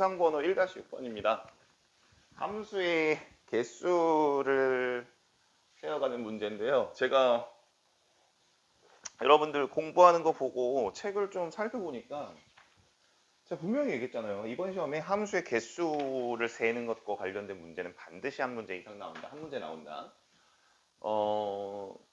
영상번호 1-6번입니다. 함수의 개수를 세어가는 문제인데요. 제가 여러분들 공부하는 거 보고 책을 좀 살펴보니까 제가 분명히 얘기했잖아요. 이번 시험에 함수의 개수를 세는 것과 관련된 문제는 반드시 한 문제 이상 나온다. 한 문제 나온다.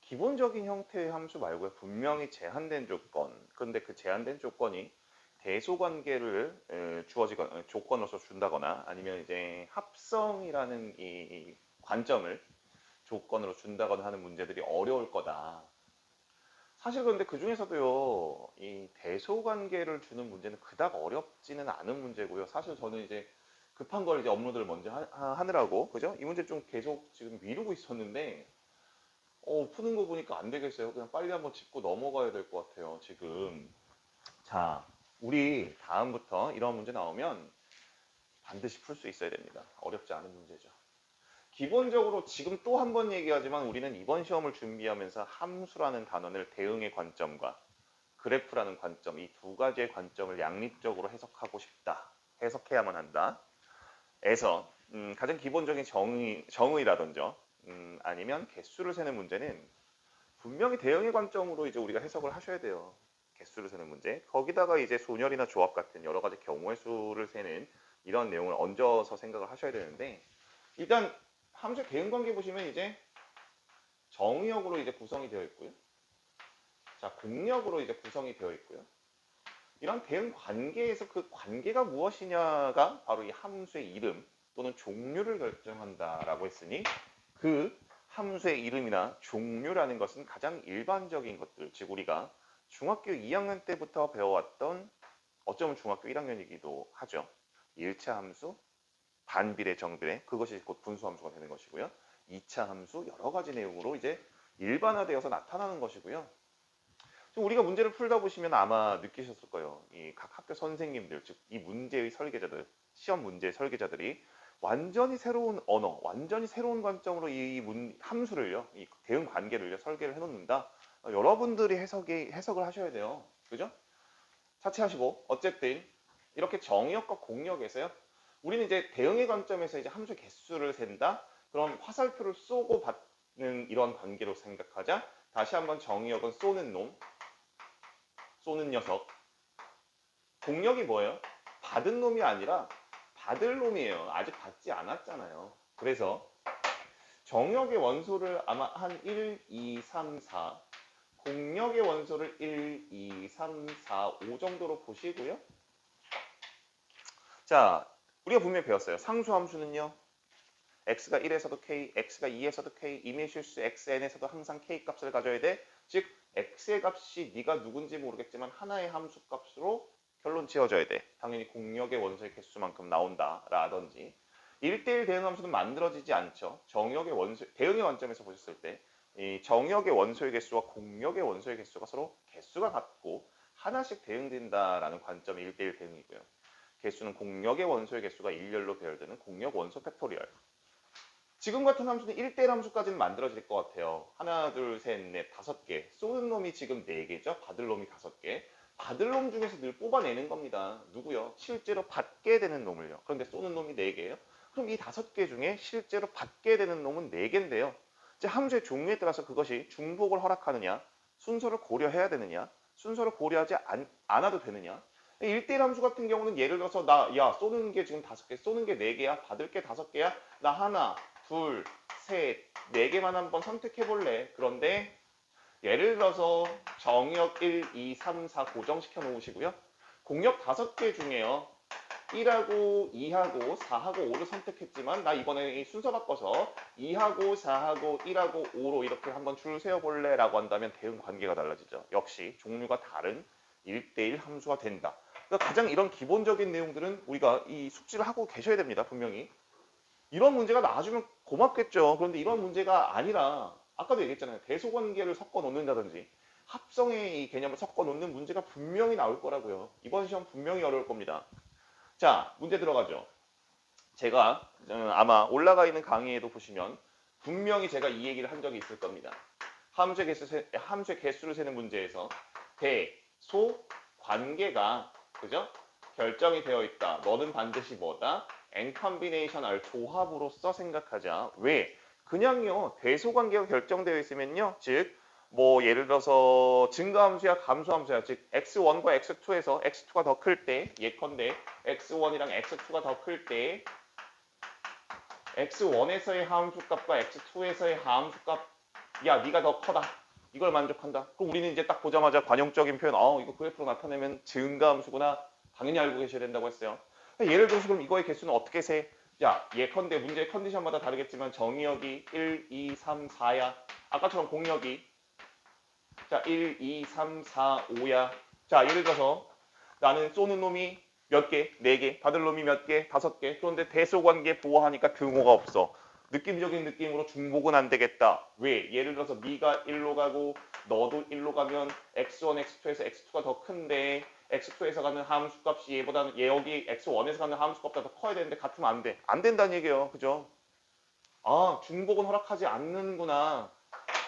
기본적인 형태의 함수 말고요. 분명히 제한된 조건. 그런데 그 제한된 조건이 대소관계를 주어지거나 조건으로서 준다거나 아니면 이제 합성이라는 이 관점을 조건으로 준다거나 하는 문제들이 어려울 거다. 사실 그런데 그 중에서도요, 이 대소관계를 주는 문제는 그닥 어렵지는 않은 문제고요. 사실 저는 이제 급한 걸 이제 업로드를 먼저 하느라고, 그죠? 이 문제 좀 계속 지금 미루고 있었는데, 푸는 거 보니까 안 되겠어요. 그냥 빨리 한번 짚고 넘어가야 될 것 같아요, 지금. 자, 우리 다음부터 이런 문제 나오면 반드시 풀 수 있어야 됩니다. 어렵지 않은 문제죠. 기본적으로 지금 또 한 번 얘기하지만 우리는 이번 시험을 준비하면서 함수라는 단원을 대응의 관점과 그래프라는 관점, 이 두 가지의 관점을 양립적으로 해석하고 싶다. 해석해야만 한다. 에서 가장 기본적인 정의라든지 아니면 개수를 세는 문제는 분명히 대응의 관점으로 이제 우리가 해석을 하셔야 돼요. 개수를 세는 문제. 거기다가 이제 소멸이나 조합 같은 여러 가지 경우의 수를 세는 이런 내용을 얹어서 생각을 하셔야 되는데, 일단 함수의 대응 관계 보시면 이제 정의역으로 이제 구성이 되어 있고요. 자, 공역으로 이제 구성이 되어 있고요. 이런 대응 관계에서 그 관계가 무엇이냐가 바로 이 함수의 이름 또는 종류를 결정한다라고 했으니, 그 함수의 이름이나 종류라는 것은 가장 일반적인 것들, 즉 우리가 중학교 2학년 때부터 배워왔던, 어쩌면 중학교 1학년이기도 하죠. 1차 함수, 반비례, 정비례, 그것이 곧 분수함수가 되는 것이고요. 2차 함수, 여러 가지 내용으로 이제 일반화되어서 나타나는 것이고요. 우리가 문제를 풀다 보시면 아마 느끼셨을 거예요. 이 각 학교 선생님들, 즉 이 문제의 설계자들, 시험 문제의 설계자들이 완전히 새로운 언어, 완전히 새로운 관점으로 이 함수를요, 이 대응 관계를요, 설계를 해놓는다. 여러분들이 해석을 하셔야 돼요. 그죠? 차치하시고, 어쨌든 이렇게 정의역과 공역에서요, 우리는 이제 대응의 관점에서 이제 함수 개수를 센다. 그럼 화살표를 쏘고 받는 이런 관계로 생각하자. 다시 한번 정의역은 쏘는 놈, 쏘는 녀석. 공역이 뭐예요? 받은 놈이 아니라 받을 놈이에요. 아직 받지 않았잖아요. 그래서 정역의 원소를 아마 한 1, 2, 3, 4, 공역의 원소를 1, 2, 3, 4, 5 정도로 보시고요. 자, 우리가 분명히 배웠어요. 상수함수는요, x가 1에서도 k, x가 2에서도 k, 임의 실수 xn에서도 항상 k 값을 가져야 돼. 즉 x의 값이 네가 누군지 모르겠지만 하나의 함수 값으로 결론 지어져야 돼. 당연히 공역의 원소의 개수만큼 나온다 라든지. 1대1 대응 함수는 만들어지지 않죠. 정역의 원소, 대응의 관점에서 보셨을 때 이 정역의 원소의 개수와 공역의 원소의 개수가 서로 개수가 같고 하나씩 대응된다라는 관점이 1대1 대응이고요. 개수는 공역의 원소의 개수가 일렬로 배열되는 공역 원소 팩토리얼. 지금 같은 함수는 1대1 함수까지는 만들어질 것 같아요. 하나, 둘, 셋, 넷, 5개. 쏘는 놈이 지금 4개죠. 받을 놈이 5개. 받을 놈 중에서 늘 뽑아내는 겁니다. 누구요? 실제로 받게 되는 놈을요. 그런데 쏘는 놈이 4개예요. 그럼 이 5개 중에 실제로 받게 되는 놈은 4개인데요. 이제 함수의 종류에 따라서 그것이 중복을 허락하느냐, 순서를 고려해야 되느냐, 순서를 고려하지 않아도 되느냐. 1대1 함수 같은 경우는 예를 들어서 야, 쏘는 게 지금 5개, 쏘는 게 4개야, 받을 게 5개야, 나 하나, 둘, 셋, 4개만 한번 선택해 볼래. 그런데 예를 들어서 정역 1, 2, 3, 4 고정시켜 놓으시고요. 공역 5개 중에요. 1하고 2하고 4하고 5를 선택했지만 나 이번에 순서 바꿔서 2하고 4하고 1하고 5로 이렇게 한번 줄 세워볼래 라고 한다면 대응 관계가 달라지죠. 역시 종류가 다른 1대1 함수가 된다. 그러니까 가장 이런 기본적인 내용들은 우리가 이 숙지를 하고 계셔야 됩니다. 분명히. 이런 문제가 나와주면 고맙겠죠. 그런데 이런 문제가 아니라 아까도 얘기했잖아요. 대소관계를 섞어 놓는다든지 합성의 이 개념을 섞어 놓는 문제가 분명히 나올 거라고요. 이번 시험 분명히 어려울 겁니다. 자, 문제 들어가죠. 제가 아마 올라가 있는 강의에도 보시면 분명히 제가 이 얘기를 한 적이 있을 겁니다. 함수의 개수를 세는 문제에서 대, 소, 관계가 그죠? 결정이 되어 있다. 너는 반드시 뭐다? N 컨비네이션 R 조합으로서 생각하자. 왜? 그냥요. 대소관계가 결정되어 있으면요. 즉 뭐 예를 들어서 증가함수야 감소함수야. 즉 x1과 x2에서 x2가 더 클 때 예컨대 x1이랑 x2가 더 클 때 x1에서의 하함수값과 x2에서의 하함수값 야 네가 더 커다. 이걸 만족한다. 그럼 우리는 이제 딱 보자마자 관용적인 표현 이거 그래프로 나타내면 증가함수구나. 당연히 알고 계셔야 된다고 했어요. 예를 들어서 그럼 이거의 개수는 어떻게 세? 자, 예컨대 문제의 컨디션마다 다르겠지만 정의역이 1, 2, 3, 4야. 아까처럼 공역이 자 1, 2, 3, 4, 5야. 자, 예를 들어서 나는 쏘는 놈이 몇 개? 4개. 받을 놈이 몇 개? 5개. 그런데 대소관계 보호하니까 등호가 없어. 느낌적인 느낌으로 중복은 안 되겠다. 왜? 예를 들어서 네가 1로 가고 너도 1로 가면 x1, x2에서 x2가 더 큰데 x2에서 가는 함수값이 얘보다는 얘 여기 x1에서 가는 함수값보다 더 커야 되는데 같으면 안 돼. 안 된다는 얘기예요. 그죠? 아, 중복은 허락하지 않는구나.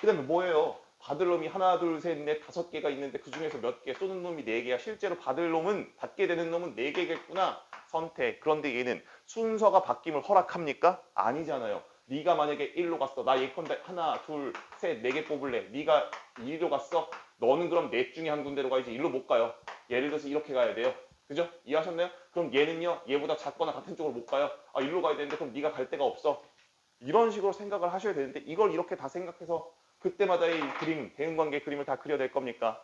그 다음에 뭐예요? 받을 놈이 하나, 둘, 셋, 넷, 5개가 있는데 그 중에서 몇 개, 쏘는 놈이 4개야. 실제로 받을 놈은, 받게 되는 놈은 4개겠구나. 선택. 그런데 얘는 순서가 바뀜을 허락합니까? 아니잖아요. 네가 만약에 1로 갔어. 나 예컨대 하나, 둘, 셋, 4개 뽑을래. 네가 2로 갔어. 너는 그럼 넷 중에 한 군데로 가야지. 1로 못 가요. 예를 들어서 이렇게 가야 돼요. 그죠? 이해하셨나요? 그럼 얘는요. 얘보다 작거나 같은 쪽으로 못 가요. 아, 1로 가야 되는데 그럼 네가 갈 데가 없어. 이런 식으로 생각을 하셔야 되는데 이걸 이렇게 다 생각해서 그때마다의 그림, 대응관계 그림을 다 그려낼 겁니까?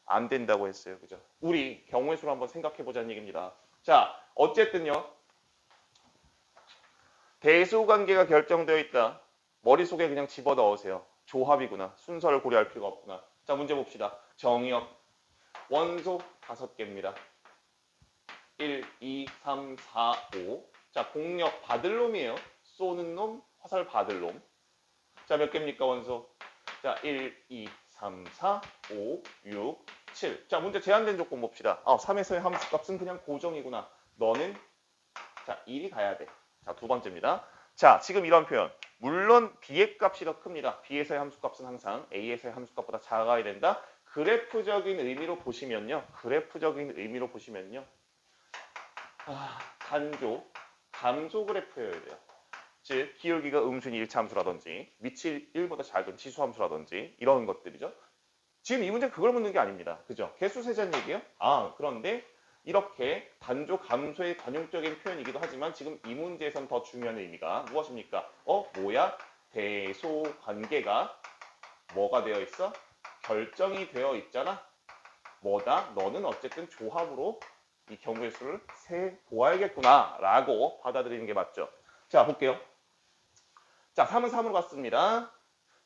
안 된다고 했어요. 그죠? 우리 경우의 수를 한번 생각해 보자는 얘기입니다. 자, 어쨌든요. 대소관계가 결정되어 있다. 머릿속에 그냥 집어넣으세요. 조합이구나. 순서를 고려할 필요가 없구나. 자, 문제 봅시다. 정의역. 원소 5개입니다. 1, 2, 3, 4, 5. 자, 공역 받을 놈이에요. 쏘는 놈, 화살 받을 놈. 자, 몇 개입니까, 원소? 자, 1, 2, 3, 4, 5, 6, 7. 자, 문제 제한된 조건 봅시다. 3에서의 함수값은 그냥 고정이구나. 너는 자, 1이 가야 돼. 자, 두 번째입니다. 자, 지금 이런 표현. 물론 B의 값이 더 큽니다. B에서의 함수값은 항상 A에서의 함수값보다 작아야 된다. 그래프적인 의미로 보시면요. 단조, 감소 그래프여야 돼요. 즉 기울기가 음순위 1차함수라든지 밑이 1보다 작은 지수함수라든지 이런 것들이죠. 지금 이 문제 그걸 묻는 게 아닙니다. 그죠? 개수 세자는 얘기예요? 그런데 이렇게 단조 감소의 관용적인 표현이기도 하지만 지금 이 문제에선 더 중요한 의미가 무엇입니까? 뭐야? 대소 관계가 뭐가 되어 있어? 결정이 되어 있잖아. 뭐다? 너는 어쨌든 조합으로 이 경우의 수를 세 보아야겠구나 라고 받아들이는 게 맞죠. 자, 볼게요. 자, 3은 3으로 갔습니다.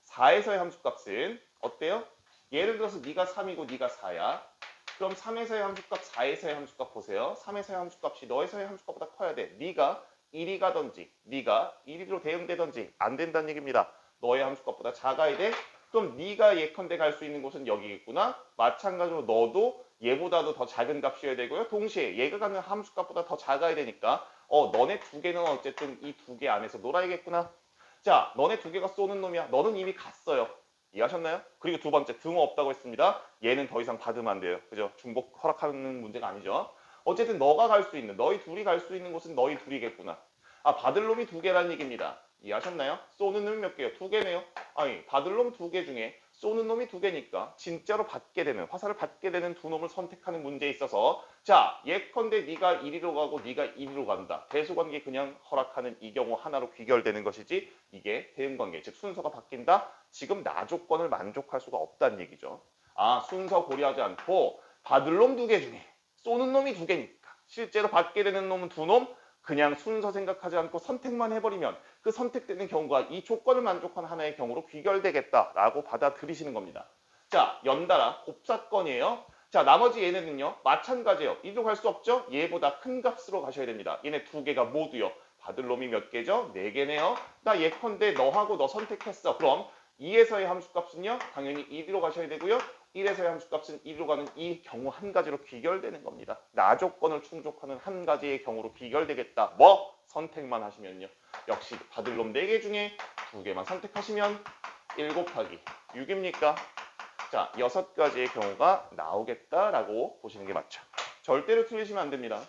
4에서의 함수값은 어때요? 예를 들어서 네가 3이고 네가 4야. 그럼 3에서의 함수값, 4에서의 함수값 보세요. 3에서의 함수값이 너에서의 함수값보다 커야 돼. 네가 1이 가든지 네가 1로 대응되든지 안 된다는 얘기입니다. 너의 함수값보다 작아야 돼. 그럼 네가 예컨대 갈 수 있는 곳은 여기겠구나. 마찬가지로 너도 얘보다도 더 작은 값이어야 되고요. 동시에 얘가 가는 함수값보다 더 작아야 되니까 너네 두 개는 어쨌든 이 두 개 안에서 놀아야겠구나. 자, 너네 두 개가 쏘는 놈이야. 너는 이미 갔어요. 이해하셨나요? 그리고 두 번째, 등호 없다고 했습니다. 얘는 더 이상 받으면 안 돼요. 그죠? 중복 허락하는 문제가 아니죠. 어쨌든 너가 갈 수 있는, 너희 둘이 갈 수 있는 곳은 너희 둘이겠구나. 받을 놈이 두 개라는 얘기입니다. 이해하셨나요? 쏘는 놈이 몇 개예요? 두 개네요. 아니, 받을 놈 두 개 중에 쏘는 놈이 두 개니까 진짜로 받게 되는, 화살을 받게 되는 두 놈을 선택하는 문제에 있어서 자, 예컨대 네가 1위로 가고 네가 2위로 간다. 대소관계 그냥 허락하는 이 경우 하나로 귀결되는 것이지 이게 대응관계, 즉 순서가 바뀐다? 지금 나 조건을 만족할 수가 없다는 얘기죠. 순서 고려하지 않고 받을 놈 두 개 중에 쏘는 놈이 두 개니까 실제로 받게 되는 놈은 두 놈, 그냥 순서 생각하지 않고 선택만 해버리면 그 선택되는 경우가 이 조건을 만족하는 하나의 경우로 귀결되겠다라고 받아들이시는 겁니다. 자, 연달아 곱사건이에요. 자, 나머지 얘네는요. 마찬가지예요. 이리로 갈 수 없죠? 얘보다 큰 값으로 가셔야 됩니다. 얘네 두 개가 모두요. 받을 놈이 몇 개죠? 4개네요. 나 예컨대 너하고 너 선택했어. 그럼 2에서의 함수값은요. 당연히 1위로 가셔야 되고요. 1에서의 함수값은 1위로 가는 이 경우 한 가지로 귀결되는 겁니다. 나 조건을 충족하는 한 가지의 경우로 귀결되겠다. 선택만 하시면요. 역시 받을 놈 4개 중에 2개만 선택하시면 1 곱하기 6입니까? 자, 6가지의 경우가 나오겠다라고 보시는 게 맞죠. 절대로 틀리시면 안 됩니다.